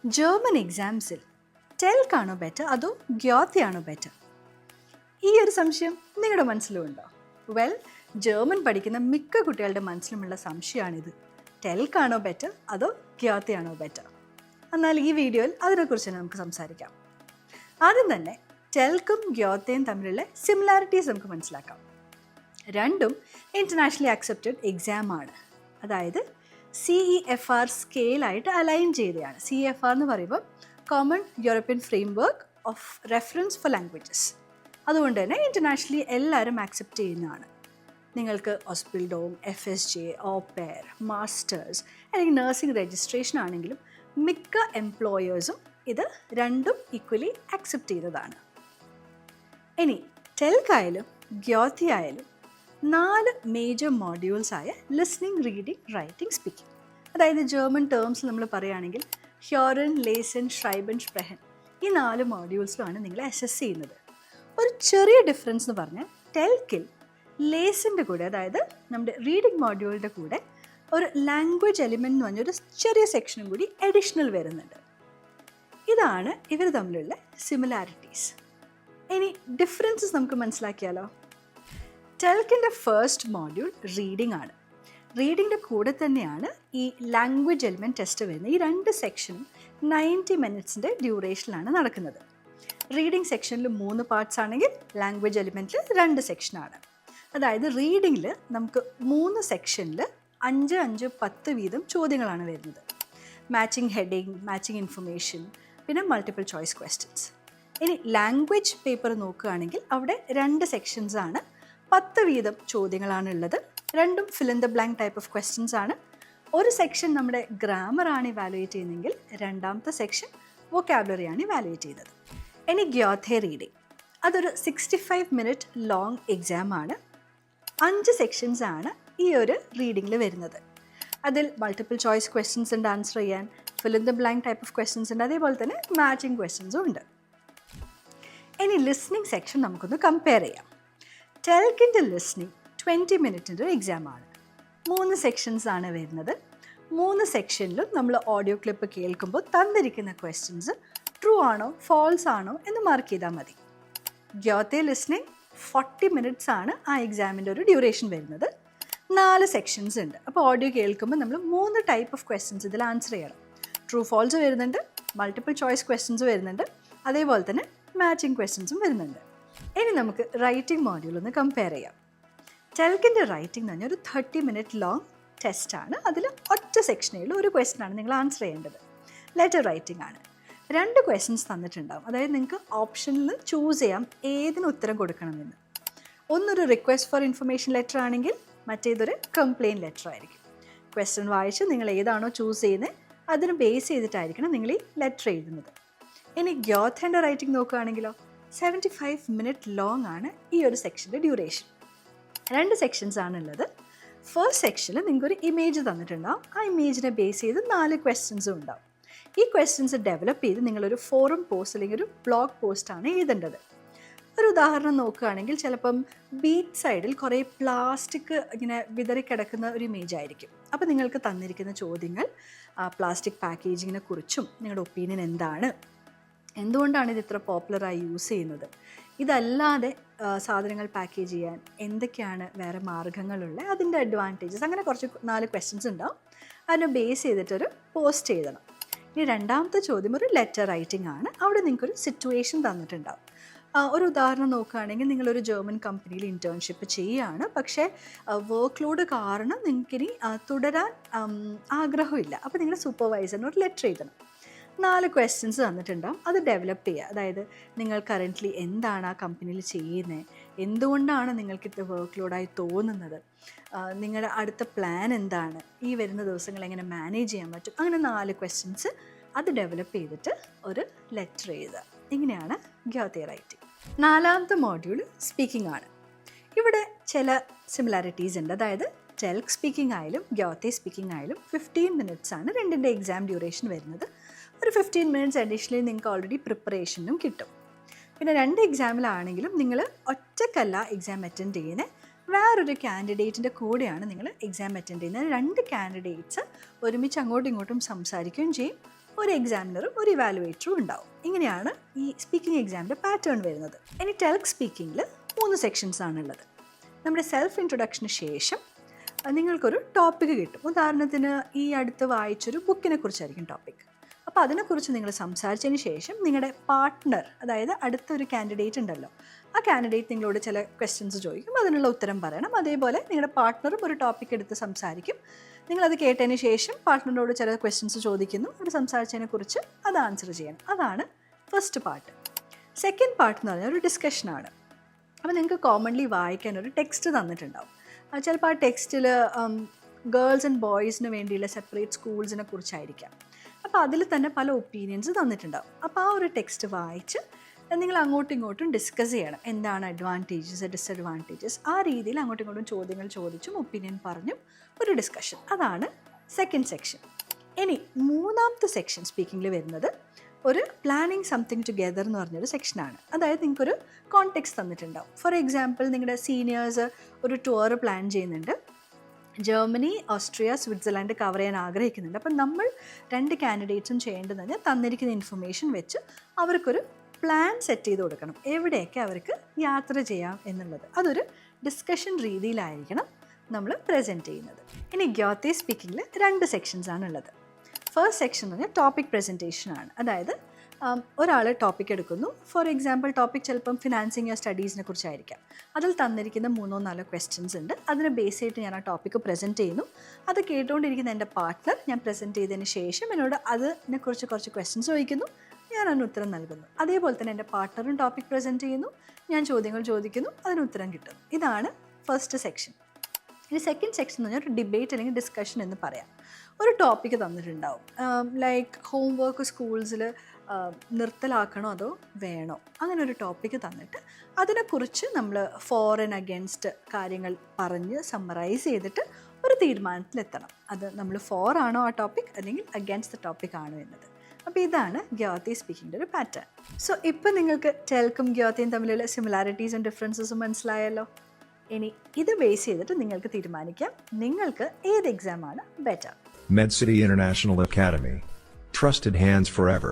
German എക്സാംസിൽ ടെൽക്കാണോ better അതോ ഗ്യോത്തയാണോ better? ഈ ഒരു സംശയം നിങ്ങളുടെ മനസ്സിലും ഉണ്ടോ? വെൽ, ജർമ്മൻ പഠിക്കുന്ന മിക്ക കുട്ടികളുടെ മനസ്സിലുമുള്ള സംശയമാണിത്. ടെൽക്കാണോ ബെറ്റർ അതോ ഗ്യോത്തയാണോ ബെറ്റർ? എന്നാൽ ഈ വീഡിയോയിൽ അതിനെക്കുറിച്ച് നമുക്ക് സംസാരിക്കാം. ആദ്യം തന്നെ ടെൽക്കും ഗ്യോത്തയും തമ്മിലുള്ള സിമിലാരിറ്റീസ് നമുക്ക് മനസ്സിലാക്കാം. രണ്ടും ഇൻ്റർനാഷണലി ആക്സെപ്റ്റഡ് എക്സാമാണ്. അതായത് CEFR സ്കെയിലായിട്ട് അലൈൻ ചെയ്തതാണ്. CEFR എന്ന് പറയുമ്പോൾ common European framework of reference for languages. അതുകൊണ്ട് തന്നെ ഇൻ്റർനാഷണലി എല്ലാവരും ആക്സെപ്റ്റ് ചെയ്യുന്നതാണ്. നിങ്ങൾക്ക് ഹോസ്പിറ്റൽഡോം, FSJ, ഓപ്പെയർ, മാസ്റ്റേഴ്സ് അല്ലെങ്കിൽ നഴ്സിംഗ് രജിസ്ട്രേഷൻ ആണെങ്കിലും മിക്ക എംപ്ലോയേഴ്സും ഇത് രണ്ടും ഈക്വലി ആക്സെപ്റ്റ് ചെയ്തതാണ്. ഇനി ടെൽക്കായാലും ഗ്യോത്തയായാലും 4 മേജർ മോഡ്യൂൾസായ ലിസ്ണിംഗ്, റീഡിംഗ്, റൈറ്റിംഗ്, സ്പീക്കിംഗ്. അതായത് ജർമ്മൻ ടേംസിൽ നമ്മൾ പറയുകയാണെങ്കിൽ ഹ്യോറൻ, ലേസൺ, ഷ്രൈബൻ, സ്പ്രെഹൻ, ഈ 4 മോഡ്യൂൾസിലാണ് നിങ്ങൾ അസസ് ചെയ്യുന്നത്. ഒരു ചെറിയ ഡിഫറൻസ് എന്ന് പറഞ്ഞാൽ ടെൽക്കിൽ ലേസൻ്റെ കൂടെ, അതായത് നമ്മുടെ റീഡിംഗ് മോഡ്യൂളിൻ്റെ കൂടെ ഒരു ലാംഗ്വേജ് എലിമെൻ്റ് എന്ന് പറഞ്ഞൊരു ചെറിയ സെക്ഷനും കൂടി അഡീഷണൽ വരുന്നുണ്ട്. ഇതാണ് ഇവർ തമ്മിലുള്ള സിമിലാരിറ്റീസ്. ഇനി ഡിഫറൻസസ് നമുക്ക് മനസ്സിലാക്കിയാലോ? ടെൽക്കിൻ്റെ ഫസ്റ്റ് മോഡ്യൂൾ റീഡിംഗ് ആണ്. റീഡിങ്ങിൻ്റെ കൂടെ തന്നെയാണ് ഈ ലാംഗ്വേജ് എലിമെൻറ്റ് ടെസ്റ്റ് വരുന്നത്. ഈ 2 സെക്ഷനും 90 മിനിറ്റ്സിൻ്റെ ഡ്യൂറേഷനിലാണ് നടക്കുന്നത്. റീഡിംഗ് സെക്ഷനിൽ 3 പാർട്സ് ആണെങ്കിൽ ലാംഗ്വേജ് എലിമെൻറ്റിൽ 2 സെക്ഷനാണ്. അതായത് റീഡിങ്ങിൽ നമുക്ക് 3 സെക്ഷനിൽ 5, 5, 10 വീതം ചോദ്യങ്ങളാണ് വരുന്നത്. മാച്ചിങ് ഹെഡിങ്, മാച്ചിങ് ഇൻഫർമേഷൻ, പിന്നെ മൾട്ടിപ്പിൾ ചോയ്സ് ക്വസ്റ്റ്യൻസ്. ഇനി ലാംഗ്വേജ് പേപ്പർ നോക്കുകയാണെങ്കിൽ അവിടെ 2 സെക്ഷൻസാണ്, 10 വീതം ചോദ്യങ്ങളാണുള്ളത്. രണ്ടും fill in the blank type of questions ആണ്. ഒരു സെക്ഷൻ നമ്മുടെ ഗ്രാമറാണ് ഇവാലുവേറ്റ് ചെയ്യുന്നതെങ്കിൽ രണ്ടാമത്തെ സെക്ഷൻ വൊക്കാബുലറിയാണ് ഇവാലുവേറ്റ് ചെയ്യുന്നത്. ഇനി ഗ്യോത്തെ റീഡിംഗ്, അതൊരു 65 മിനിറ്റ് ലോങ് എക്സാം ആണ്. 5 സെക്ഷൻസ് ആണ് ഈ ഒരു റീഡിങ്ങിൽ വരുന്നത്. അതിൽ മൾട്ടിപ്പിൾ ചോയ്സ് ക്വസ്റ്റ്യൻസ് ഉണ്ട് ആൻസർ ചെയ്യാൻ, fill in the blank type of questions ഉണ്ട്, അതേപോലെ തന്നെ മാച്ചിങ് ക്വസ്റ്റ്യൻസും ഉണ്ട്. ഇനി ലിസ്ണിംഗ് സെക്ഷൻ നമുക്കൊന്ന് കമ്പയർ ചെയ്യാം. ടെൽക്കിൻ്റെ ലിസ്ണിംഗ് 20 മിനിറ്റിൻ്റെ ഒരു എക്സാമാണ്. 3 സെക്ഷൻസ് ആണ് വരുന്നത്. 3 സെക്ഷനിലും നമ്മൾ ഓഡിയോ ക്ലിപ്പ് കേൾക്കുമ്പോൾ തന്നിരിക്കുന്ന ക്വസ്റ്റ്യൻസ് ട്രൂ ആണോ ഫോൾസ് ആണോ എന്ന് മാർക്ക് ചെയ്താൽ മതി. ഗ്യോത്തെ ലിസ്ണിംഗ് 40 മിനിറ്റ്സ് ആണ് ആ എക്സാമിൻ്റെ ഒരു ഡ്യൂറേഷൻ വരുന്നത്. 4 സെക്ഷൻസ് ഉണ്ട്. അപ്പോൾ ഓഡിയോ കേൾക്കുമ്പോൾ നമ്മൾ 3 ടൈപ്പ് ഓഫ് ക്വസ്റ്റ്യൻസ് ഇതിൽ ആൻസർ ചെയ്യണം. ട്രൂ ഫോൾസ് വരുന്നുണ്ട്, മൾട്ടിപ്പിൾ ചോയ്സ് ക്വസ്റ്റ്യൻസ് വരുന്നുണ്ട്, അതേപോലെ തന്നെ മാച്ചിങ് ക്വസ്റ്റ്യൻസും വരുന്നുണ്ട്. ഇനി നമുക്ക് റൈറ്റിംഗ് മോഡ്യൂൾ ഒന്ന് കമ്പയർ ചെയ്യാം. ടെൽക്കിൻ്റെ റൈറ്റിംഗ് എന്ന് പറഞ്ഞാൽ ഒരു 30 മിനിറ്റ് ലോങ് ടെസ്റ്റാണ്. അതിൽ ഒറ്റ സെക്ഷനിൽ ഒരു ക്വസ്റ്റ്യനാണ് നിങ്ങൾ ആൻസർ ചെയ്യേണ്ടത്. ലെറ്റർ റൈറ്റിംഗ് ആണ്. 2 ക്വസ്റ്റ്യൻസ് തന്നിട്ടുണ്ടാകും. അതായത് നിങ്ങൾക്ക് ഓപ്ഷനിൽ ചൂസ് ചെയ്യാം ഏതിന് ഉത്തരം കൊടുക്കണമെന്ന്. ഒന്നൊരു റിക്വസ്റ്റ് ഫോർ ഇൻഫർമേഷൻ ലെറ്റർ ആണെങ്കിൽ മറ്റേതൊരു കംപ്ലെയിൻറ്റ് ലെറ്റർ ആയിരിക്കും. ക്വസ്റ്റ്യൻ വായിച്ച് നിങ്ങൾ ഏതാണോ ചൂസ് ചെയ്യുന്നത് അതിന് ബേസ് ചെയ്തിട്ടായിരിക്കണം നിങ്ങൾ ഈ ലെറ്റർ എഴുതുന്നത്. ഇനി ഗ്യോത്തേൻ്റെ റൈറ്റിംഗ് നോക്കുകയാണെങ്കിലോ 75 മിനിറ്റ് ലോങ് ആണ് ഈ ഒരു സെക്ഷൻ്റെ ഡ്യൂറേഷൻ. 2 സെക്ഷൻസ് ആണുള്ളത്. ഫസ്റ്റ് സെക്ഷനിൽ നിങ്ങൾക്കൊരു ഇമേജ് തന്നിട്ടുണ്ടാവും. ആ ഇമേജിനെ ബേസ് ചെയ്ത് 4 ക്വസ്റ്റ്യൻസും ഉണ്ടാവും. ഈ ക്വസ്റ്റ്യൻസ് ഡെവലപ്പ് ചെയ്ത് നിങ്ങളൊരു ഫോറം പോസ്റ്റ് അല്ലെങ്കിൽ ഒരു ബ്ലോഗ് പോസ്റ്റാണ് എഴുതേണ്ടത്. ഒരു ഉദാഹരണം നോക്കുകയാണെങ്കിൽ ചിലപ്പം ബീച്ച് സൈഡിൽ കുറേ പ്ലാസ്റ്റിക് ഇങ്ങനെ വിതറിക്കിടക്കുന്ന ഒരു ഇമേജ് ആയിരിക്കും. അപ്പോൾ നിങ്ങൾക്ക് തന്നിരിക്കുന്ന ചോദ്യങ്ങൾ പ്ലാസ്റ്റിക് പാക്കേജിങ്ങിനെ കുറിച്ചും നിങ്ങളുടെ ഒപ്പീനിയൻ എന്താണ്, എന്തുകൊണ്ടാണ് ഇത് ഇത്ര പോപ്പുലറായി യൂസ് ചെയ്യുന്നത്, ഇതല്ലാതെ സാധനങ്ങൾ പാക്കേജ് ചെയ്യാൻ എന്തൊക്കെയാണ് വേറെ മാർഗ്ഗങ്ങളുള്ളത്, അതിൻ്റെ അഡ്വാൻറ്റേജസ്, അങ്ങനെ കുറച്ച് 4 ക്വസ്റ്റ്യൻസ് ഉണ്ടാവും. അതിനെ ബേസ് ചെയ്തിട്ടൊരു പോസ്റ്റ് എഴുതണം. ഇനി രണ്ടാമത്തെ ചോദ്യം ഒരു ലെറ്റർ റൈറ്റിംഗ് ആണ്. അവിടെ നിങ്ങൾക്കൊരു സിറ്റുവേഷൻ തന്നിട്ടുണ്ടാവും. ഒരു ഉദാഹരണം നോക്കുകയാണെങ്കിൽ നിങ്ങളൊരു ജർമ്മൻ കമ്പനിയിൽ ഇൻറ്റേൺഷിപ്പ് ചെയ്യുകയാണ്. പക്ഷേ വർക്ക് ലോഡ് കാരണം നിങ്ങൾക്കിനി തുടരാൻ ആഗ്രഹമില്ല. അപ്പോൾ നിങ്ങളുടെ സൂപ്പർവൈസറിന് ഒരു ലെറ്റർ എഴുതണം. 4 ക്വസ്റ്റ്യൻസ് തന്നിട്ടുണ്ടാവും. അത് ഡെവലപ്പ് ചെയ്യുക. അതായത് നിങ്ങൾ കറൻ്റ്ലി എന്താണ് ആ കമ്പനിയിൽ ചെയ്യുന്നത്, എന്തുകൊണ്ടാണ് നിങ്ങൾക്കിത് വർക്ക് ലോഡായി തോന്നുന്നത്, നിങ്ങളുടെ അടുത്ത പ്ലാൻ എന്താണ്, ഈ വരുന്ന ദിവസങ്ങൾ എങ്ങനെ മാനേജ് ചെയ്യാൻ പറ്റും, അങ്ങനെ 4 ക്വസ്റ്റ്യൻസ് അത് ഡെവലപ്പ് ചെയ്തിട്ട് ഒരു ലെറ്റർ എഴുതുക. ഇങ്ങനെയാണ് ഗ്യോത്തെ റൈറ്റിംഗ്. 4ാമത്തെ മോഡ്യൂൾ സ്പീക്കിംഗ് ആണ്. ഇവിടെ ചില സിമിലാരിറ്റീസ് ഉണ്ട്. അതായത് ടെൽക്ക് സ്പീക്കിംഗ് ആയാലും ഗ്യോത്തെ സ്പീക്കിംഗ് ആയാലും 15 മിനിറ്റ്സ് ആണ് രണ്ടിൻ്റെ എക്സാം ഡ്യൂറേഷൻ വരുന്നത്. ഒരു 15 മിനിറ്റ്സ് അഡീഷണലി നിങ്ങൾക്ക് ഓൾറെഡി പ്രിപ്പറേഷനും കിട്ടും. പിന്നെ 2 എക്സാമിലാണെങ്കിലും നിങ്ങൾ ഒറ്റക്കല്ല എക്സാം അറ്റൻഡ് ചെയ്യുന്നത്, വേറൊരു കാൻഡിഡേറ്റിൻ്റെ കൂടെയാണ് നിങ്ങൾ എക്സാം അറ്റൻഡ് ചെയ്യുന്നത്. 2 കാൻഡിഡേറ്റ്സ് ഒരുമിച്ച് അങ്ങോട്ടും ഇങ്ങോട്ടും സംസാരിക്കുകയും ചെയ്യും, ഒരു എക്സാമിനറും ഒരു ഇവാലുവേറ്ററും ഉണ്ടാവും. ഇങ്ങനെയാണ് ഈ സ്പീക്കിംഗ് എക്സാമിൻ്റെ പാറ്റേൺ വരുന്നത്. ഇനി ടെൽക്ക് സ്പീക്കിങ്ങിൽ 3 സെക്ഷൻസ് ആണുള്ളത്. നമ്മുടെ സെൽഫ് ഇൻട്രൊഡക്ഷന് ശേഷം നിങ്ങൾക്കൊരു ടോപ്പിക്ക് കിട്ടും. ഉദാഹരണത്തിന് ഈ അടുത്ത് വായിച്ചൊരു ബുക്കിനെ കുറിച്ചായിരിക്കും ടോപ്പിക്. അപ്പോൾ അതിനെക്കുറിച്ച് നിങ്ങൾ സംസാരിച്ചതിന് ശേഷം നിങ്ങളുടെ പാർട്ട്ണർ, അതായത് അടുത്തൊരു കാൻഡിഡേറ്റ് ഉണ്ടല്ലോ, ആ കാൻഡിഡേറ്റ് നിങ്ങളോട് ചില ക്വസ്റ്റ്യൻസ് ചോദിക്കും, അതിനുള്ള ഉത്തരം പറയണം. അതേപോലെ നിങ്ങളുടെ പാർട്ട്ണറും ഒരു ടോപ്പിക് എടുത്ത് സംസാരിക്കും. നിങ്ങളത് കേട്ടതിന് ശേഷം പാർട്ട്ണറിനോട് ചില ക്വസ്റ്റ്യൻസ് ചോദിക്കുന്നു, അവർ സംസാരിച്ചതിനെക്കുറിച്ച് അത് ആൻസർ ചെയ്യണം. അതാണ് ഫസ്റ്റ് പാർട്ട്. സെക്കൻഡ് പാർട്ട് എന്ന് പറഞ്ഞാൽ ഒരു ഡിസ്കഷനാണ്. അപ്പോൾ നിങ്ങൾക്ക് കോമൺലി വായിക്കാൻ ഒരു ടെക്സ്റ്റ് തന്നിട്ടുണ്ടാവും. ചിലപ്പോൾ ആ ടെക്സ്റ്റിൽ ഗേൾസ് ആൻഡ് ബോയ്സിന് വേണ്ടിയുള്ള സെപ്പറേറ്റ് സ്കൂൾസിനെ കുറിച്ചായിരിക്കാം. അപ്പോൾ അതിൽ തന്നെ പല ഒപ്പീനിയൻസ് തന്നിട്ടുണ്ടാവും. അപ്പോൾ ആ ഒരു ടെക്സ്റ്റ് വായിച്ച് നിങ്ങൾ അങ്ങോട്ടും ഇങ്ങോട്ടും ഡിസ്കസ് ചെയ്യണം. എന്താണ് അഡ്വാൻറ്റേജസ്, ഡിസഡ്വാൻറ്റേജസ്, ആ രീതിയിൽ അങ്ങോട്ടും ഇങ്ങോട്ടും ചോദ്യങ്ങൾ ചോദിച്ചും ഒപ്പീനിയൻ പറഞ്ഞും ഒരു ഡിസ്കഷൻ. അതാണ് സെക്കൻഡ് സെക്ഷൻ. ഇനി മൂന്നാമത്തെ സെക്ഷൻ സ്പീക്കിങ്ങിൽ വരുന്നത് ഒരു പ്ലാനിങ് സംതിങ് ടുഗെദർ എന്ന് പറഞ്ഞൊരു സെക്ഷനാണ്. അതായത് നിങ്ങൾക്കൊരു കോണ്ടെക്സ്റ്റ് തന്നിട്ടുണ്ടാവും. ഫോർ എക്സാമ്പിൾ, നിങ്ങളുടെ സീനിയേഴ്സ് ഒരു ടൂർ പ്ലാൻ ചെയ്യുന്നുണ്ട്, ജർമ്മനി, ഓസ്ട്രിയ, സ്വിറ്റ്സർലാൻഡ് കവർ ചെയ്യാൻ ആഗ്രഹിക്കുന്നുണ്ട്. അപ്പം നമ്മൾ 2 കാൻഡിഡേറ്റ്സും ചെയ്യേണ്ടത് തന്നിരിക്കുന്ന ഇൻഫർമേഷൻ വെച്ച് അവർക്കൊരു പ്ലാൻ സെറ്റ് ചെയ്ത് കൊടുക്കണം, എവിടെയൊക്കെ അവർക്ക് യാത്ര ചെയ്യാം എന്നുള്ളത്. അതൊരു ഡിസ്കഷൻ രീതിയിലായിരിക്കണം നമ്മൾ പ്രസൻറ്റ് ചെയ്യുന്നത്. ഇനി ഗ്യോത്തെ സ്പീക്കിങ്ങിൽ 2 സെക്ഷൻസ് ആണുള്ളത്. ഫസ്റ്റ് സെക്ഷൻ എന്ന് പറഞ്ഞാൽ ടോപ്പിക് പ്രസൻറ്റേഷനാണ്. അതായത് ഒരാൾ ടോപ്പിക് എടുക്കുന്നു. ഫോർ എക്സാമ്പിൾ, ടോപ്പിക് ചിലപ്പം ഫിനാൻസിങ് സ്റ്റഡീസിനെ കുറിച്ചായിരിക്കാം. അതിൽ തന്നിരിക്കുന്ന 3-4 ക്വസ്റ്റ്യൻസ് ഉണ്ട്. അതിനെ ബേസ് ചെയ്തിട്ട് ഞാൻ ആ ടോപ്പിക്ക് പ്രസൻറ്റ് ചെയ്യുന്നു. അത് കേട്ടുകൊണ്ടിരിക്കുന്ന എൻ്റെ പാർട്ട്ണർ ഞാൻ പ്രസൻറ്റ് ചെയ്തതിന് ശേഷം എന്നോട് അതിനെക്കുറിച്ച് കുറച്ച് ക്വസ്റ്റ്യൻസ് ചോദിക്കുന്നു, ഞാൻ അതിന് ഉത്തരം നൽകുന്നു. അതേപോലെ തന്നെ എൻ്റെ പാർട്ട്ണറും ടോപ്പിക് പ്രസൻറ്റ് ചെയ്യുന്നു, ഞാൻ ചോദ്യങ്ങൾ ചോദിക്കുന്നു, അതിന് ഉത്തരം കിട്ടുന്നു. ഇതാണ് ഫസ്റ്റ് സെക്ഷൻ. ഇനി സെക്കൻഡ് സെക്ഷൻ എന്ന് പറഞ്ഞാൽ ഒരു ഡിബേറ്റ് അല്ലെങ്കിൽ ഡിസ്കഷൻ എന്ന് പറയാം. ഒരു ടോപ്പിക്ക് തന്നിട്ടുണ്ടാവും, ലൈക്ക് ഹോംവർക്ക് സ്കൂൾസിൽ നിർത്തലാക്കണോ അതോ വേണോ, അങ്ങനെ ഒരു ടോപ്പിക്ക് തന്നിട്ട് അതിനെക്കുറിച്ച് നമ്മൾ ഫോർ ആൻഡ് അഗെൻസ്റ്റ് കാര്യങ്ങൾ പറഞ്ഞ് സമ്മറൈസ് ചെയ്തിട്ട് ഒരു തീരുമാനത്തിലെത്തണം. അത് നമ്മൾ ഫോർ ആണോ ആ ടോപ്പിക് അല്ലെങ്കിൽ അഗെൻസ്റ്റ് ദ ടോപ്പിക് ആണോ എന്നത്. അപ്പോൾ ഇതാണ് ഗ്യോത്തെ സ്പീക്കിങ്ങിൻ്റെ ഒരു പാറ്റേൺ. സോ ഇപ്പം നിങ്ങൾക്ക് ടെൽക്കും ഗ്യോത്തയും തമ്മിലുള്ള സിമിലാരിറ്റീസും ഡിഫറൻസസും മനസ്സിലായല്ലോ. ഇനി ഇത് ബേസ് ചെയ്തിട്ട് നിങ്ങൾക്ക് തീരുമാനിക്കാം നിങ്ങൾക്ക് ഏത് എക്സാമാണ് better. MedCity International Academy. Trusted hands forever.